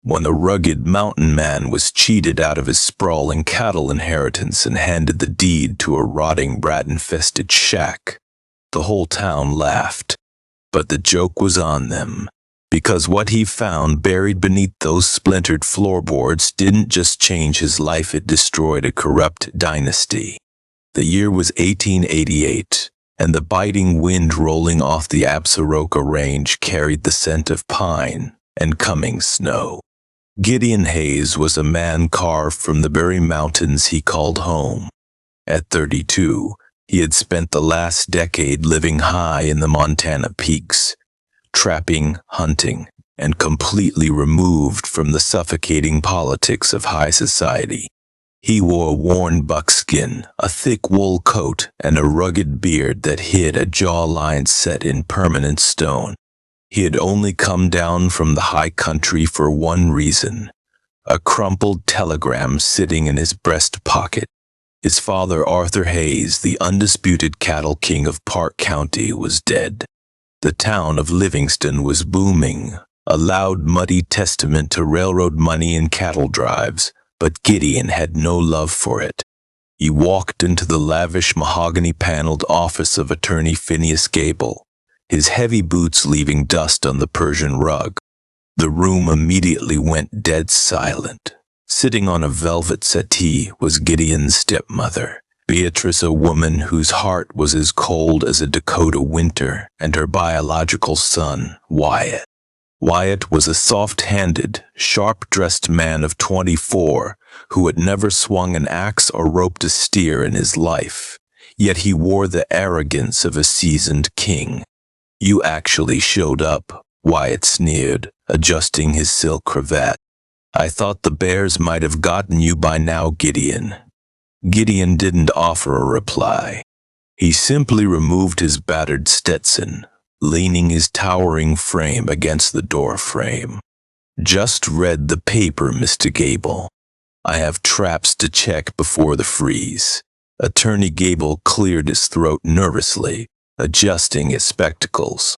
when a rugged mountain man was cheated out of his sprawling cattle inheritance and handed the deed to a rotting rat-infested shack. The whole town laughed, but the joke was on them, because what he found buried beneath those splintered floorboards didn't just change his life, it destroyed a corrupt dynasty. The year was 1888, and the biting wind rolling off the Absaroka Range carried the scent of pine and coming snow. Gideon Hayes was a man carved from the very mountains he called home. At 32, he had spent the last decade living high in the Montana peaks, trapping, hunting, and completely removed from the suffocating politics of high society. He wore worn buckskin, a thick wool coat, and a rugged beard that hid a jawline set in permanent stone. He had only come down from the high country for one reason: a crumpled telegram sitting in his breast pocket. His father, Arthur Hayes, the undisputed cattle king of Park County, was dead. The town of Livingston was booming, a loud, muddy testament to railroad money and cattle drives, but Gideon had no love for it. He walked into the lavish mahogany-paneled office of attorney Phineas Gable, his heavy boots leaving dust on the Persian rug. The room immediately went dead silent. Sitting on a velvet settee was Gideon's stepmother, Beatrice, a woman whose heart was as cold as a Dakota winter, and her biological son, Wyatt. Wyatt was a soft-handed, sharp-dressed man of 24 who had never swung an axe or roped a steer in his life, yet he wore the arrogance of a seasoned king. "You actually showed up," Wyatt sneered, adjusting his silk cravat. "I thought the bears might have gotten you by now, Gideon." Gideon didn't offer a reply. He simply removed his battered Stetson, leaning his towering frame against the door frame. "Just read the paper, Mr. Gable. I have traps to check before the freeze." Attorney Gable cleared his throat nervously, adjusting his spectacles.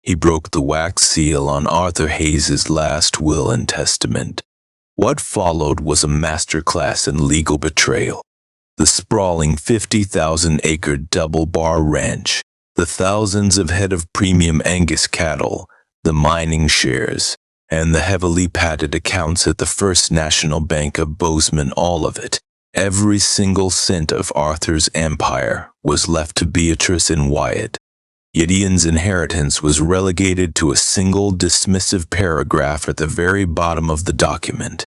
He broke the wax seal on Arthur Hayes's last will and testament. What followed was a masterclass in legal betrayal. The sprawling 50,000-acre double-bar ranch, the thousands of head of premium Angus cattle, the mining shares, and the heavily padded accounts at the First National Bank of Bozeman, all of it, every single cent of Arthur's empire, was left to Beatrice and Wyatt. Gideon's inheritance was relegated to a single dismissive paragraph at the very bottom of the document.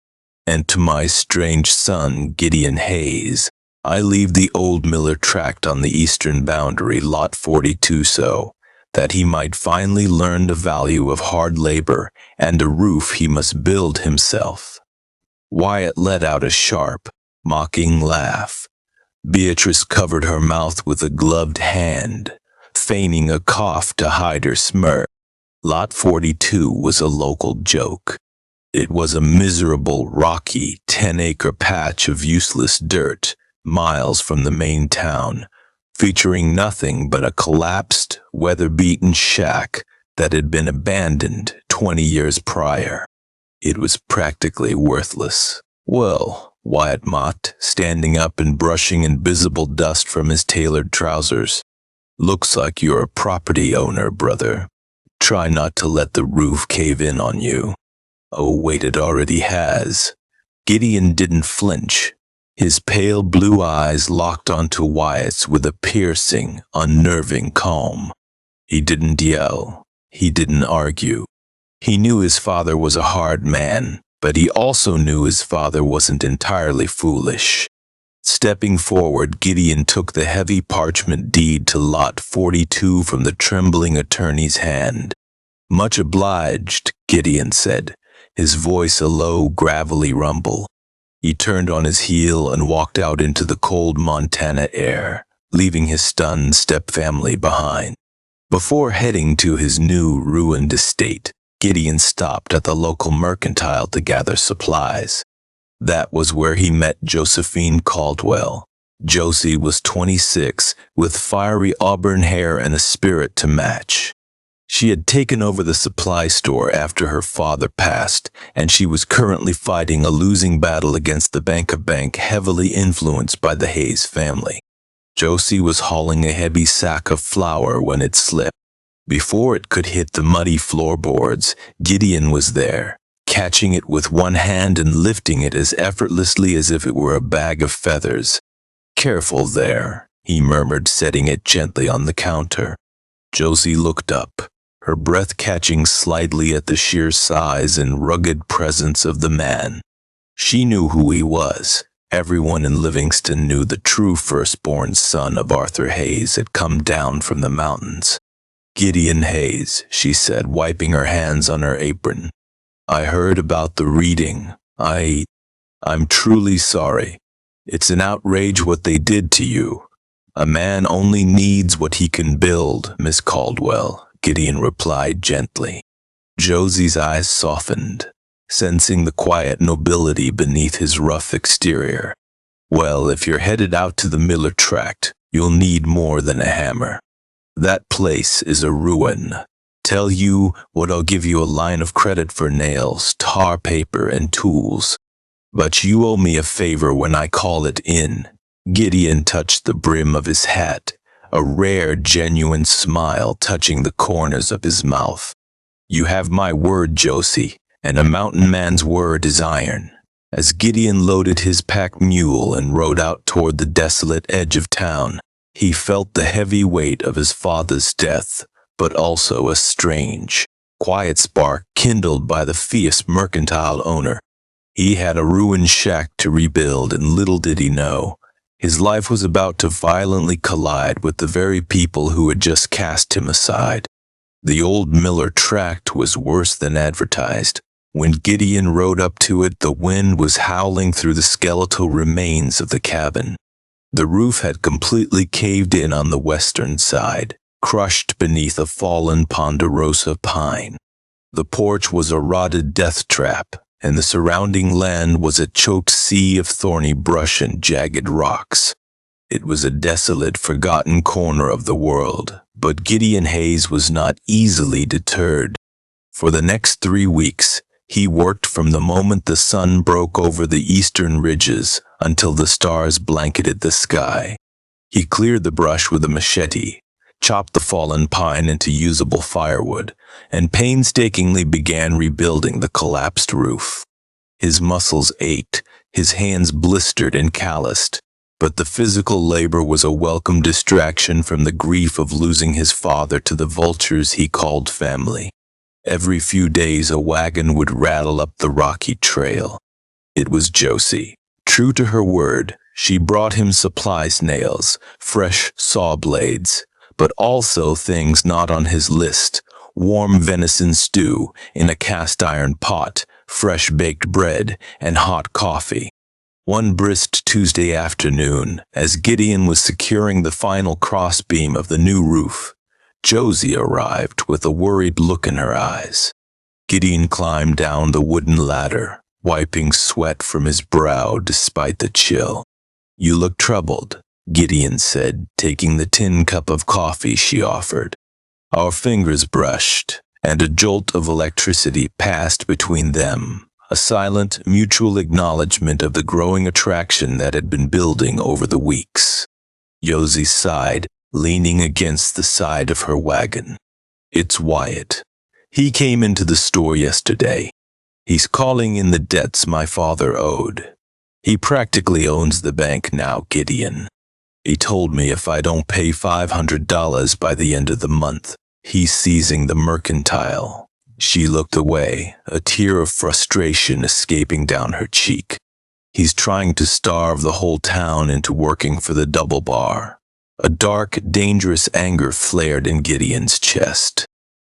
"And to my strange son, Gideon Hayes, I leave the old Miller tract on the eastern boundary, lot 42, so that he might finally learn the value of hard labor and a roof he must build himself." Wyatt let out a sharp, mocking laugh. Beatrice covered her mouth with a gloved hand, feigning a cough to hide her smirk. Lot 42 was a local joke. It was a miserable, rocky, 10-acre patch of useless dirt, miles from the main town, featuring nothing but a collapsed, weather-beaten shack that had been abandoned 20 years prior. It was practically worthless. "Well," Wyatt mocked, standing up and brushing invisible dust from his tailored trousers, "looks like you're a property owner, brother. Try not to let the roof cave in on you." "Oh, wait, it already has." Gideon didn't flinch. His pale blue eyes locked onto Wyatt's with a piercing, unnerving calm. He didn't yell. He didn't argue. He knew his father was a hard man, but he also knew his father wasn't entirely foolish. Stepping forward, Gideon took the heavy parchment deed to Lot 42 from the trembling attorney's hand. "Much obliged," Gideon said, his voice a low, gravelly rumble. He turned on his heel and walked out into the cold Montana air, leaving his stunned stepfamily behind. Before heading to his new, ruined estate, Gideon stopped at the local mercantile to gather supplies. That was where he met Josephine Caldwell. Josie was 26, with fiery auburn hair and a spirit to match. She had taken over the supply store after her father passed, and she was currently fighting a losing battle against the bank heavily influenced by the Hayes family. Josie was hauling a heavy sack of flour when it slipped. Before it could hit the muddy floorboards, Gideon was there, catching it with one hand and lifting it as effortlessly as if it were a bag of feathers. "Careful there," he murmured, setting it gently on the counter. Josie looked up, her breath catching slightly at the sheer size and rugged presence of the man. She knew who he was. Everyone in Livingston knew the true firstborn son of Arthur Hayes had come down from the mountains. "Gideon Hayes," she said, wiping her hands on her apron. "I heard about the reading. I'm truly sorry. It's an outrage what they did to you." "A man only needs what he can build, Miss Caldwell," Gideon replied gently. Josie's eyes softened, sensing the quiet nobility beneath his rough exterior. "Well, if you're headed out to the Miller tract, you'll need more than a hammer. That place is a ruin. Tell you what, I'll give you a line of credit for nails, tar paper, and tools. But you owe me a favor when I call it in." Gideon touched the brim of his hat, a rare, genuine smile touching the corners of his mouth. "You have my word, Josie, and a mountain man's word is iron." As Gideon loaded his pack mule and rode out toward the desolate edge of town, he felt the heavy weight of his father's death, but also a strange, quiet spark kindled by the fierce mercantile owner. He had a ruined shack to rebuild, and little did he know, his life was about to violently collide with the very people who had just cast him aside. The old Miller tract was worse than advertised. When Gideon rode up to it, the wind was howling through the skeletal remains of the cabin. The roof had completely caved in on the western side, crushed beneath a fallen ponderosa pine. The porch was a rotted death trap, and the surrounding land was a choked sea of thorny brush and jagged rocks. It was a desolate, forgotten corner of the world, but Gideon Hayes was not easily deterred. For the next 3 weeks, he worked from the moment the sun broke over the eastern ridges until the stars blanketed the sky. He cleared the brush with a machete, chopped the fallen pine into usable firewood, and painstakingly began rebuilding the collapsed roof. His muscles ached, his hands blistered and calloused, but the physical labor was a welcome distraction from the grief of losing his father to the vultures he called family. Every few days a wagon would rattle up the rocky trail. It was Josie. True to her word, she brought him supplies: nails, fresh saw blades, but also things not on his list: warm venison stew in a cast-iron pot, fresh baked bread, and hot coffee. One brisk Tuesday afternoon, as Gideon was securing the final crossbeam of the new roof, Josie arrived with a worried look in her eyes. Gideon climbed down the wooden ladder, wiping sweat from his brow despite the chill. "You look troubled," Gideon said, taking the tin cup of coffee she offered. Our fingers brushed, and a jolt of electricity passed between them, a silent, mutual acknowledgement of the growing attraction that had been building over the weeks. Josie sighed, leaning against the side of her wagon. "It's Wyatt. He came into the store yesterday. He's calling in the debts my father owed. He practically owns the bank now, Gideon. He told me if I don't pay $500 by the end of the month, he's seizing the mercantile." She looked away, a tear of frustration escaping down her cheek. "He's trying to starve the whole town into working for the double bar." A dark, dangerous anger flared in Gideon's chest.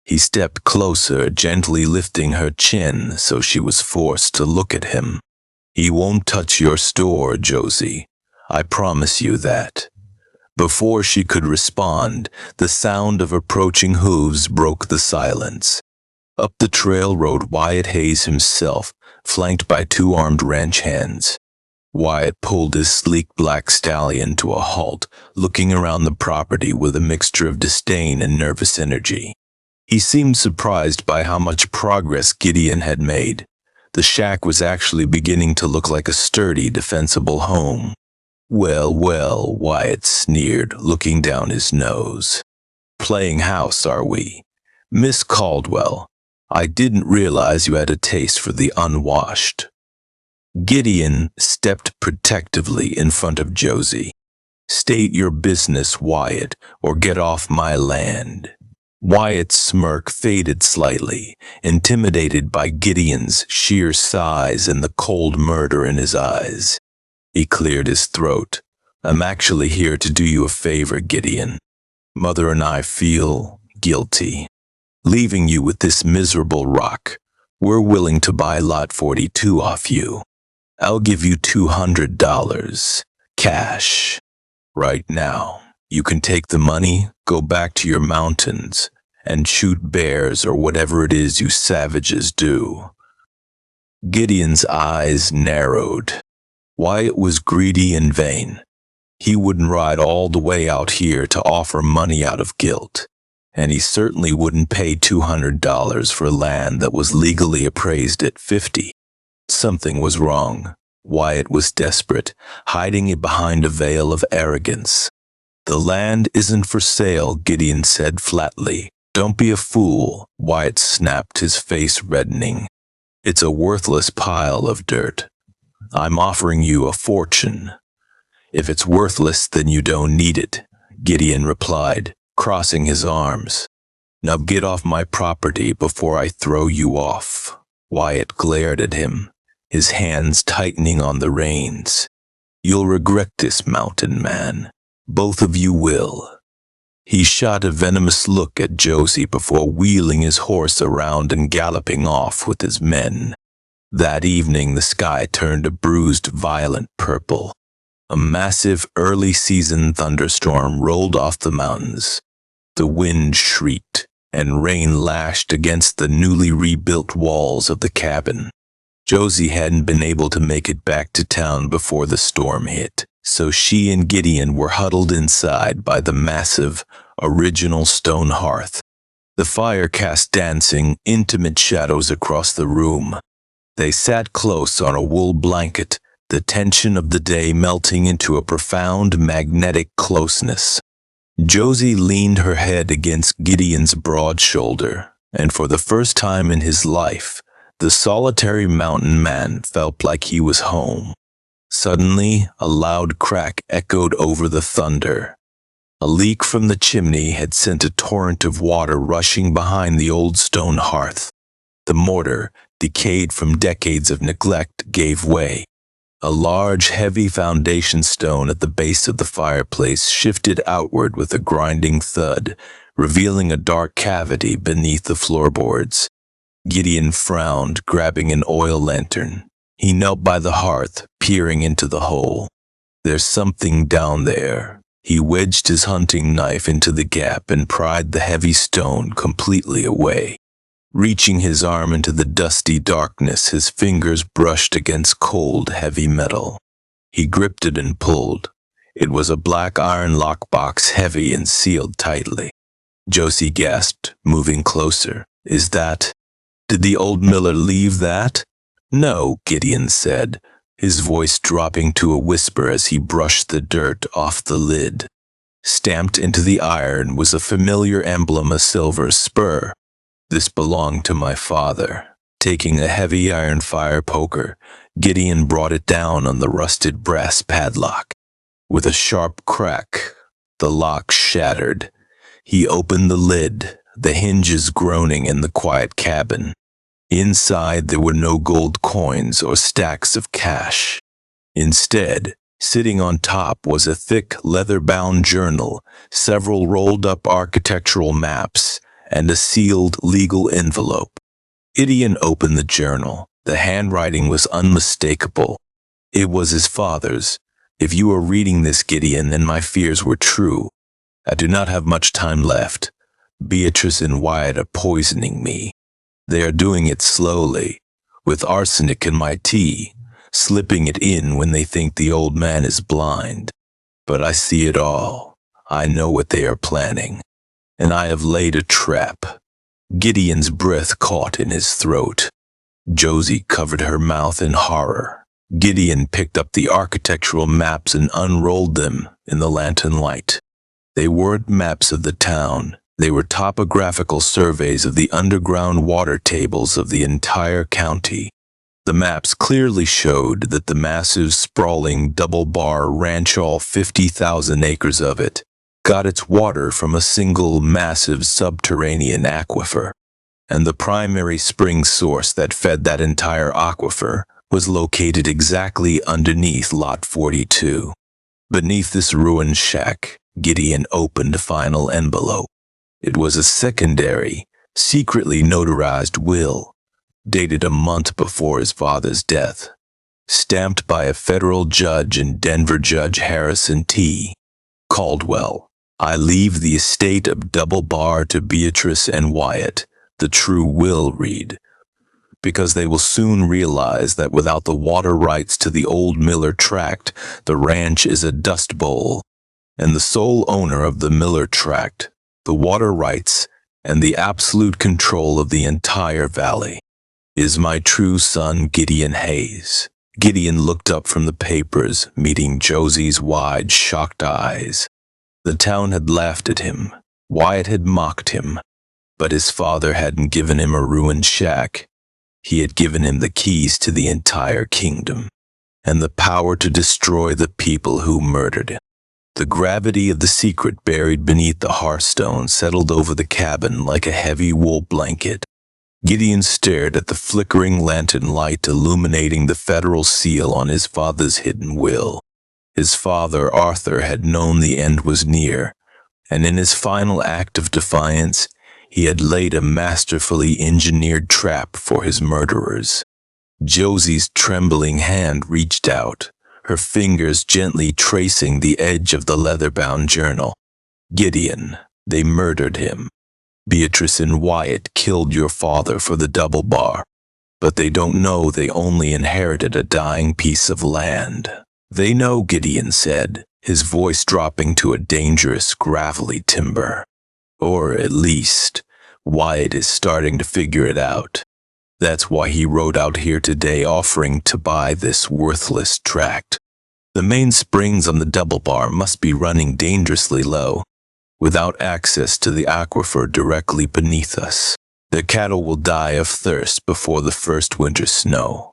He stepped closer, gently lifting her chin so she was forced to look at him. "He won't touch your store, Josie. I promise you that." Before she could respond, the sound of approaching hooves broke the silence. Up the trail rode Wyatt Hayes himself, flanked by 2 armed ranch hands. Wyatt pulled his sleek black stallion to a halt, looking around the property with a mixture of disdain and nervous energy. He seemed surprised by how much progress Gideon had made. The shack was actually beginning to look like a sturdy, defensible home. Well, well, Wyatt sneered, looking down his nose. Playing house, are we? Miss Caldwell, I didn't realize you had a taste for the unwashed. Gideon stepped protectively in front of Josie. State your business, Wyatt, or get off my land. Wyatt's smirk faded slightly, intimidated by Gideon's sheer size and the cold murder in his eyes. He cleared his throat. I'm actually here to do you a favor, Gideon. Mother and I feel guilty. Leaving you with this miserable rock, we're willing to buy Lot 42 off you. I'll give you $200, cash. Right now, you can take the money, go back to your mountains, and shoot bears or whatever it is you savages do. Gideon's eyes narrowed. Wyatt was greedy and vain. He wouldn't ride all the way out here to offer money out of guilt, and he certainly wouldn't pay $200 for land that was legally appraised at $50. Something was wrong. Wyatt was desperate, hiding it behind a veil of arrogance. The land isn't for sale, Gideon said flatly. Don't be a fool, Wyatt snapped, his face reddening. It's a worthless pile of dirt. I'm offering you a fortune. If it's worthless, then you don't need it, Gideon replied, crossing his arms. Now get off my property before I throw you off. Wyatt glared at him, his hands tightening on the reins. You'll regret this, mountain man. Both of you will. He shot a venomous look at Josie before wheeling his horse around and galloping off with his men. That evening, the sky turned a bruised, violent purple. A massive early-season thunderstorm rolled off the mountains. The wind shrieked, and rain lashed against the newly rebuilt walls of the cabin. Josie hadn't been able to make it back to town before the storm hit, so she and Gideon were huddled inside by the massive, original stone hearth. The fire cast dancing, intimate shadows across the room. They sat close on a wool blanket, the tension of the day melting into a profound, magnetic closeness. Josie leaned her head against Gideon's broad shoulder, and for the first time in his life, the solitary mountain man felt like he was home. Suddenly, a loud crack echoed over the thunder. A leak from the chimney had sent a torrent of water rushing behind the old stone hearth. The mortar, decayed from decades of neglect, gave way. A large, heavy foundation stone at the base of the fireplace shifted outward with a grinding thud, revealing a dark cavity beneath the floorboards. Gideon frowned, grabbing an oil lantern. He knelt by the hearth, peering into the hole. There's something down there. He wedged his hunting knife into the gap and pried the heavy stone completely away. Reaching his arm into the dusty darkness, his fingers brushed against cold, heavy metal. He gripped it and pulled. It was a black iron lockbox, heavy and sealed tightly. Josie gasped, moving closer. Is that? Did the old miller leave that? No, Gideon said, his voice dropping to a whisper as he brushed the dirt off the lid. Stamped into the iron was a familiar emblem, a silver spur. This belonged to my father. Taking a heavy iron fire poker, Gideon brought it down on the rusted brass padlock. With a sharp crack, the lock shattered. He opened the lid, the hinges groaning in the quiet cabin. Inside there were no gold coins or stacks of cash. Instead, sitting on top was a thick, leather-bound journal, several rolled-up architectural maps, and a sealed legal envelope. Gideon opened the journal. The handwriting was unmistakable. It was his father's. If you are reading this, Gideon, then my fears were true. I do not have much time left. Beatrice and Wyatt are poisoning me. They are doing it slowly, with arsenic in my tea, slipping it in when they think the old man is blind. But I see it all. I know what they are planning, and I have laid a trap. Gideon's breath caught in his throat. Josie covered her mouth in horror. Gideon picked up the architectural maps and unrolled them in the lantern light. They weren't maps of the town. They were topographical surveys of the underground water tables of the entire county. The maps clearly showed that the massive, sprawling double-bar ranch, all 50,000 acres of it, got its water from a single massive subterranean aquifer, and the primary spring source that fed that entire aquifer was located exactly underneath Lot 42. Beneath this ruined shack, Gideon opened a final envelope. It was a secondary, secretly notarized will, dated a month before his father's death, stamped by a federal judge in Denver, Judge Harrison T. Caldwell. I leave the estate of Double Bar to Beatrice and Wyatt, the true will read, because they will soon realize that without the water rights to the old Miller tract, the ranch is a dust bowl, and the sole owner of the Miller tract, the water rights, and the absolute control of the entire valley is my true son, Gideon Hayes. Gideon looked up from the papers, meeting Josie's wide, shocked eyes. The town had laughed at him. Wyatt had mocked him. But his father hadn't given him a ruined shack. He had given him the keys to the entire kingdom, and the power to destroy the people who murdered him. The gravity of the secret buried beneath the hearthstone settled over the cabin like a heavy wool blanket. Gideon stared at the flickering lantern light illuminating the federal seal on his father's hidden will. His father, Arthur, had known the end was near, and in his final act of defiance, he had laid a masterfully engineered trap for his murderers. Josie's trembling hand reached out, her fingers gently tracing the edge of the leather-bound journal. Gideon, they murdered him. Beatrice and Wyatt killed your father for the Double Bar, but they don't know they only inherited a dying piece of land. They know, Gideon said, his voice dropping to a dangerous, gravelly timbre. Or at least, Wyatt is starting to figure it out. That's why he rode out here today offering to buy this worthless tract. The main springs on the Double Bar must be running dangerously low, without access to the aquifer directly beneath us. The cattle will die of thirst before the first winter snow.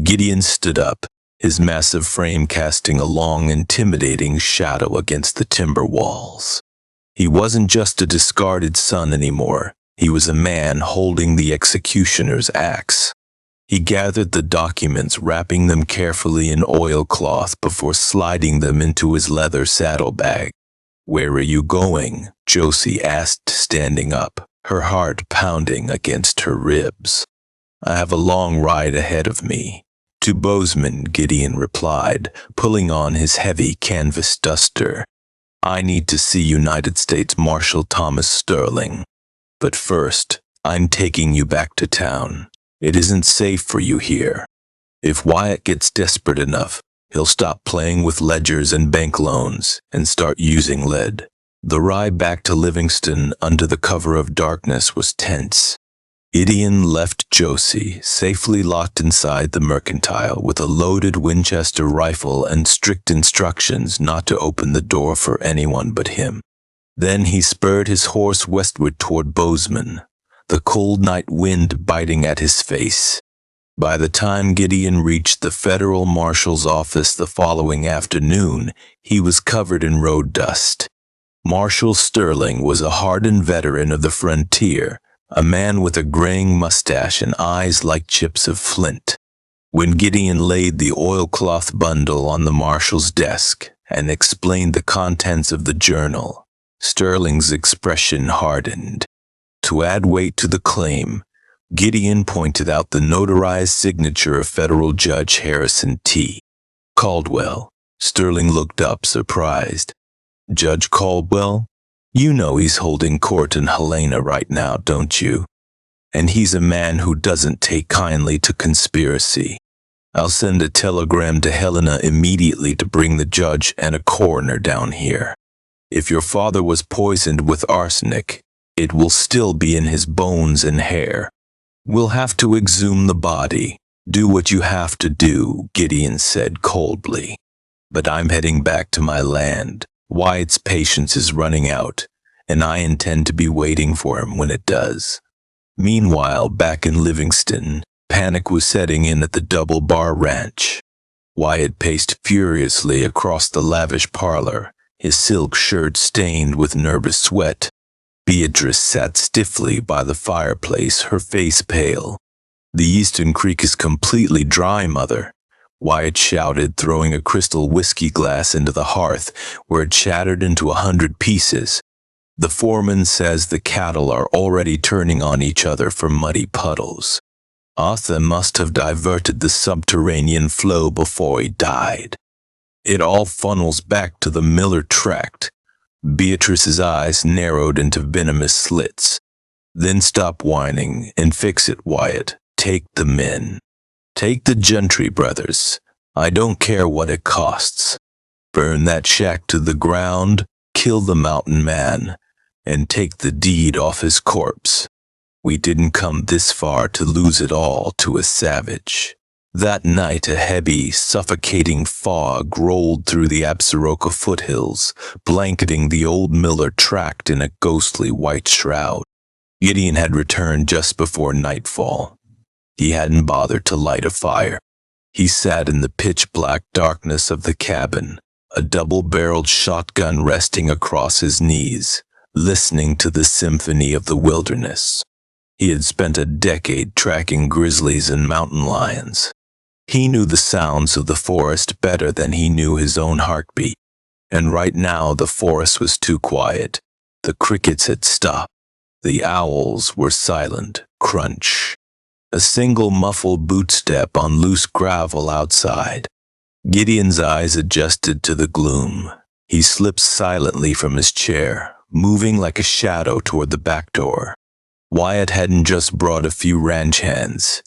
Gideon stood up, his massive frame casting a long, intimidating shadow against the timber walls. He wasn't just a discarded son anymore. He was a man holding the executioner's axe. He gathered the documents, wrapping them carefully in oilcloth before sliding them into his leather saddlebag. "Where are you going?" Josie asked, standing up, her heart pounding against her ribs. "I have a long ride ahead of me." "To Bozeman," Gideon replied, pulling on his heavy canvas duster. "I need to see United States Marshal Thomas Sterling. But first, I'm taking you back to town. It isn't safe for you here. If Wyatt gets desperate enough, he'll stop playing with ledgers and bank loans and start using lead." The ride back to Livingston under the cover of darkness was tense. Gideon left Josie safely locked inside the mercantile with a loaded Winchester rifle and strict instructions not to open the door for anyone but him. Then he spurred his horse westward toward Bozeman, the cold night wind biting at his face. By the time Gideon reached the federal marshal's office the following afternoon, he was covered in road dust. Marshal Sterling was a hardened veteran of the frontier, a man with a graying mustache and eyes like chips of flint. When Gideon laid the oilcloth bundle on the marshal's desk and explained the contents of the journal, Sterling's expression hardened. To add weight to the claim, Gideon pointed out the notarized signature of federal Judge Harrison T. Caldwell. Sterling looked up, surprised. "Judge Caldwell? You know he's holding court in Helena right now, don't you? And he's a man who doesn't take kindly to conspiracy. I'll send a telegram to Helena immediately to bring the judge and a coroner down here. If your father was poisoned with arsenic, It will still be in his bones and hair. We'll have to exhume the body. Do what you have to do, Gideon said coldly. But I'm heading back to my land. Wyatt's patience is running out, and I intend to be waiting for him when it does. Meanwhile, back in Livingston, panic was setting in at the Double Bar Ranch. Wyatt paced furiously across the lavish parlor, his silk shirt stained with nervous sweat. Beatrice sat stiffly by the fireplace, her face pale. "The Eastern Creek is completely dry, Mother," Wyatt shouted, throwing a crystal whiskey glass into the hearth, where it shattered into 100 pieces. "The foreman says the cattle are already turning on each other for muddy puddles. Arthur must have diverted the subterranean flow before he died. It all funnels back to the Miller tract." Beatrice's eyes narrowed into venomous slits. "Then stop whining and fix it, Wyatt. Take the men. Take the Gentry brothers. I don't care what it costs. Burn that shack to the ground, kill the mountain man, and take the deed off his corpse. We didn't come this far to lose it all to a savage." That night, a heavy, suffocating fog rolled through the Absaroka foothills, blanketing the old Miller tract in a ghostly white shroud. Gideon had returned just before nightfall. He hadn't bothered to light a fire. He sat in the pitch-black darkness of the cabin, a double-barreled shotgun resting across his knees, listening to the symphony of the wilderness. He had spent a decade tracking grizzlies and mountain lions. He knew the sounds of the forest better than he knew his own heartbeat. And right now the forest was too quiet. The crickets had stopped. The owls were silent. Crunch. A single muffled bootstep on loose gravel outside. Gideon's eyes adjusted to the gloom. He slipped silently from his chair, moving like a shadow toward the back door. Wyatt hadn't just brought a few ranch hands.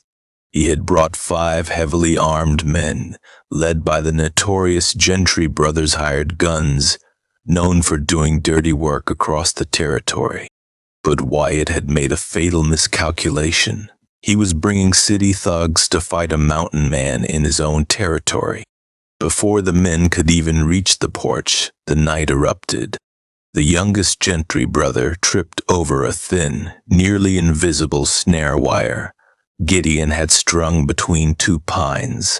He had brought 5 heavily armed men, led by the notorious Gentry brothers' hired guns, known for doing dirty work across the territory. But Wyatt had made a fatal miscalculation. He was bringing city thugs to fight a mountain man in his own territory. Before the men could even reach the porch, the night erupted. The youngest Gentry brother tripped over a thin, nearly invisible snare wire Gideon had strung between 2 pines.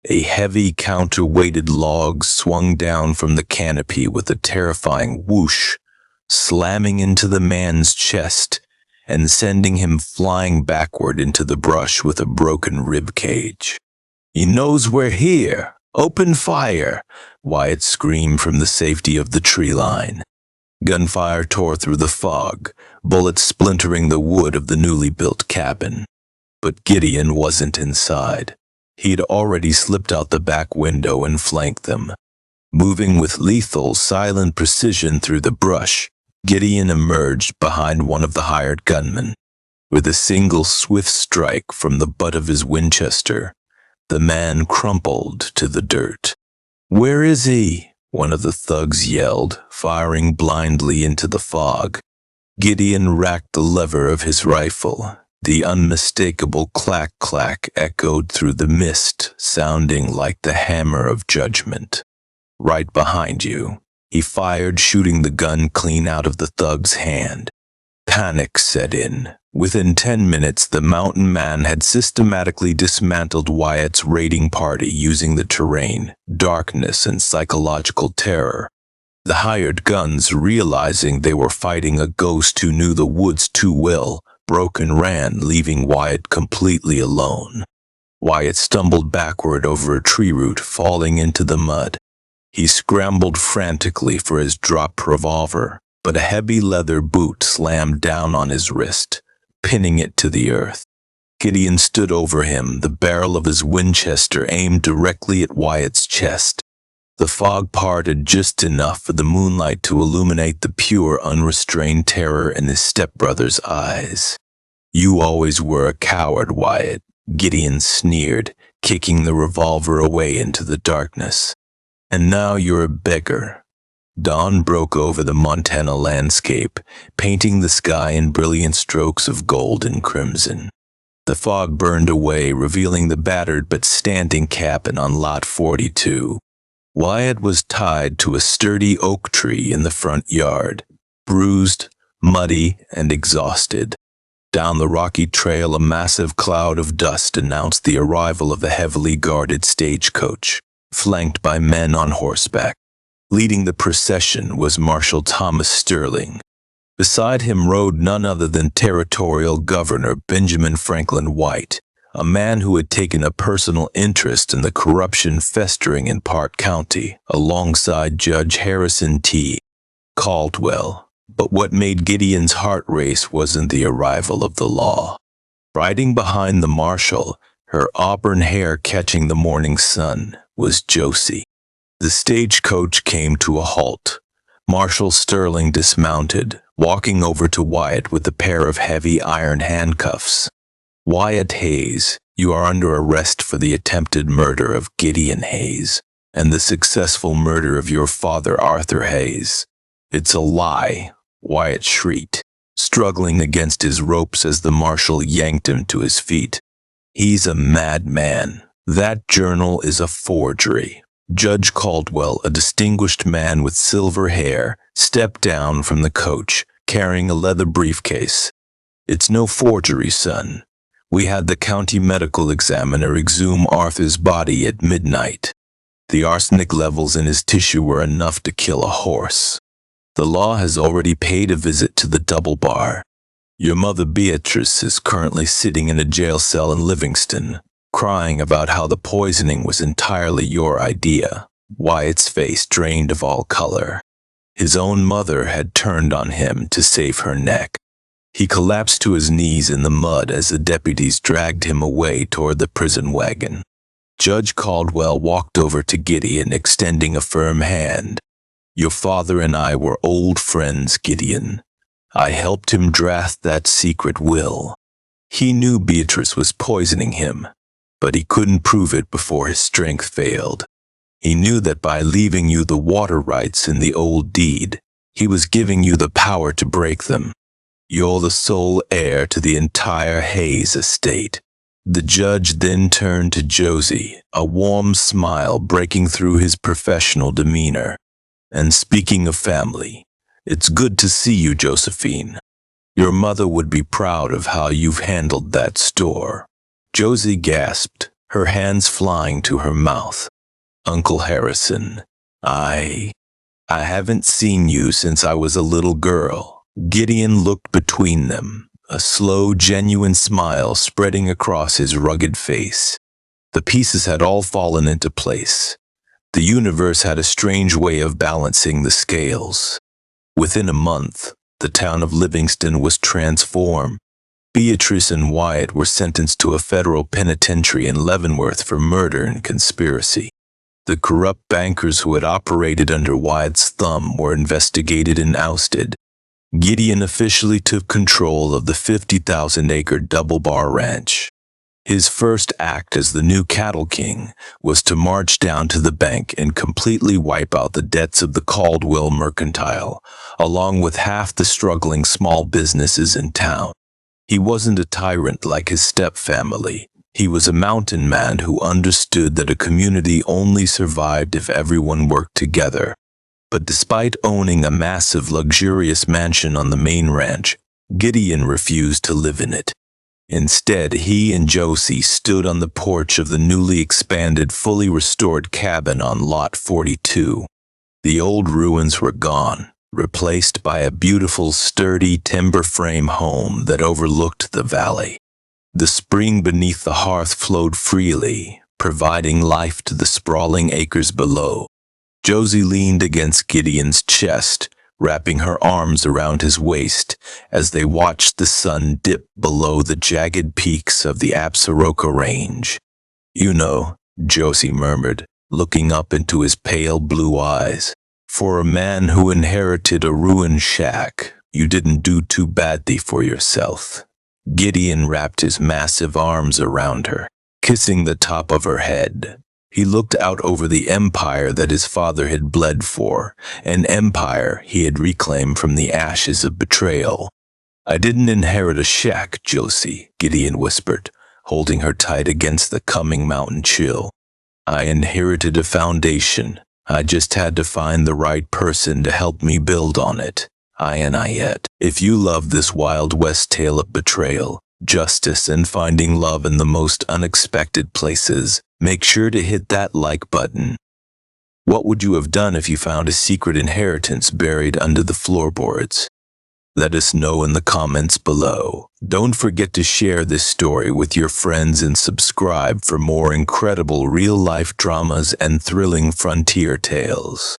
A heavy counterweighted log swung down from the canopy with a terrifying whoosh, slamming into the man's chest and sending him flying backward into the brush with a broken rib cage. "He knows we're here! Open fire!" Wyatt screamed from the safety of the tree line. Gunfire tore through the fog, bullets splintering the wood of the newly built cabin. But Gideon wasn't inside. He'd already slipped out the back window and flanked them. Moving with lethal, silent precision through the brush, Gideon emerged behind one of the hired gunmen. With a single swift strike from the butt of his Winchester, the man crumpled to the dirt. "Where is he?" one of the thugs yelled, firing blindly into the fog. Gideon racked the lever of his rifle. The unmistakable clack-clack echoed through the mist, sounding like the hammer of judgment. "Right behind you." He fired, shooting the gun clean out of the thug's hand. Panic set in. Within 10 minutes, the mountain man had systematically dismantled Wyatt's raiding party using the terrain, darkness, and psychological terror. The hired guns, realizing they were fighting a ghost who knew the woods too well, broke and ran, leaving Wyatt completely alone. Wyatt stumbled backward over a tree root, falling into the mud. He scrambled frantically for his dropped revolver, but a heavy leather boot slammed down on his wrist, pinning it to the earth. Gideon stood over him, the barrel of his Winchester aimed directly at Wyatt's chest. The fog parted just enough for the moonlight to illuminate the pure, unrestrained terror in his stepbrother's eyes. "You always were a coward, Wyatt," Gideon sneered, kicking the revolver away into the darkness. "And now you're a beggar. Dawn broke over the Montana landscape, painting the sky in brilliant strokes of gold and crimson. The fog burned away, revealing the battered but standing cabin on Lot 42. Wyatt was tied to a sturdy oak tree in the front yard, bruised, muddy, and exhausted. Down the rocky trail, a massive cloud of dust announced the arrival of the heavily guarded stagecoach, flanked by men on horseback. Leading the procession was Marshal Thomas Sterling. Beside him rode none other than Territorial Governor Benjamin Franklin White, a man who had taken a personal interest in the corruption festering in Park County, alongside Judge Harrison T. Caldwell. But what made Gideon's heart race wasn't the arrival of the law. Riding behind the marshal, her auburn hair catching the morning sun, was Josie. The stagecoach came to a halt. Marshal Sterling dismounted, walking over to Wyatt with a pair of heavy iron handcuffs. "Wyatt Hayes, you are under arrest for the attempted murder of Gideon Hayes and the successful murder of your father Arthur Hayes." "It's a lie," Wyatt shrieked, struggling against his ropes as the marshal yanked him to his feet. "He's a madman. That journal is a forgery." Judge Caldwell, a distinguished man with silver hair, stepped down from the coach, carrying a leather briefcase. "It's no forgery, son. We had the county medical examiner exhume Arthur's body at midnight. The arsenic levels in his tissue were enough to kill a horse. The law has already paid a visit to the double bar. Your mother Beatrice is currently sitting in a jail cell in Livingston, crying about how the poisoning was entirely your idea." Wyatt's face drained of all color. His own mother had turned on him to save her neck. He collapsed to his knees in the mud as the deputies dragged him away toward the prison wagon. Judge Caldwell walked over to Gideon, extending a firm hand. "Your father and I were old friends, Gideon. I helped him draft that secret will. He knew Beatrice was poisoning him, but he couldn't prove it before his strength failed. He knew that by leaving you the water rights in the old deed, he was giving you the power to break them. You're the sole heir to the entire Hayes estate." The judge then turned to Josie, a warm smile breaking through his professional demeanor. "And speaking of family, it's good to see you, Josephine. Your mother would be proud of how you've handled that store." Josie gasped, her hands flying to her mouth. "Uncle Harrison, I haven't seen you since I was a little girl." Gideon looked between them, a slow, genuine smile spreading across his rugged face. The pieces had all fallen into place. The universe had a strange way of balancing the scales. Within a month, the town of Livingston was transformed. Beatrice and Wyatt were sentenced to a federal penitentiary in Leavenworth for murder and conspiracy. The corrupt bankers who had operated under Wyatt's thumb were investigated and ousted. Gideon officially took control of the 50,000-acre Double Bar Ranch. His first act as the new cattle king was to march down to the bank and completely wipe out the debts of the Caldwell Mercantile, along with half the struggling small businesses in town. He wasn't a tyrant like his stepfamily. He was a mountain man who understood that a community only survived if everyone worked together. But despite owning a massive, luxurious mansion on the main ranch, Gideon refused to live in it. Instead, he and Josie stood on the porch of the newly expanded, fully restored cabin on Lot 42. The old ruins were gone, replaced by a beautiful, sturdy timber frame home that overlooked the valley. The spring beneath the hearth flowed freely, providing life to the sprawling acres below. Josie leaned against Gideon's chest, wrapping her arms around his waist as they watched the sun dip below the jagged peaks of the Absaroka Range. "You know," Josie murmured, looking up into his pale blue eyes, "for a man who inherited a ruined shack, you didn't do too badly for yourself." Gideon wrapped his massive arms around her, kissing the top of her head. He looked out over the empire that his father had bled for, an empire he had reclaimed from the ashes of betrayal. "I didn't inherit a shack, Josie," Gideon whispered, holding her tight against the coming mountain chill. "I inherited a foundation. I just had to find the right person to help me build on it. If you love this Wild West tale of betrayal, justice, and finding love in the most unexpected places, make sure to hit that like button. What would you have done if you found a secret inheritance buried under the floorboards? Let us know in the comments below. Don't forget to share this story with your friends and subscribe for more incredible real-life dramas and thrilling frontier tales.